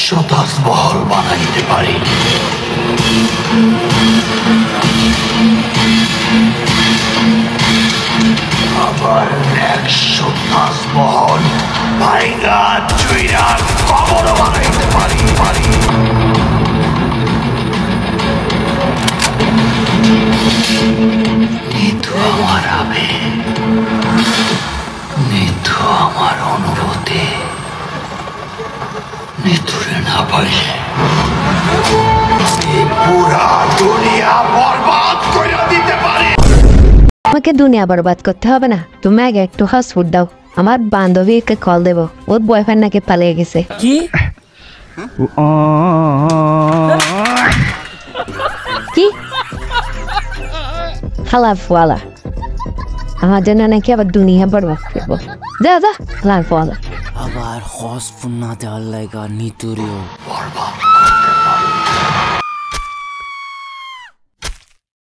100 তাজমহল বানাইতে পারি। আবার 100 তাজমহল ভাইঙ্গা চুইরা কবর বানাইতে পারি। নিতু আমার আবেগ, নিতু আমার অনুভূতি, নিতুরে না পাইলে পুরা দুনিয়া বরবাদ করে দিতে পারে। আমাকে দুনিয়া বরবাদ করতে হবে না, তুমি আগে একটু হসফুট দাও। আমার বান্ধবীকে কল দেবো, ওর বয়ফ্রেন্ড নাকি পালিয়ে গেছে। কি কি হালার ফোয়ালা আমার জন্য নাকি আবার দুনিয়া বরবাদ করবো। যা যা হালার ফোয়ালা। আবার হস ফুন্না দেওয়ার লাগা নিতুরিও বরবাদ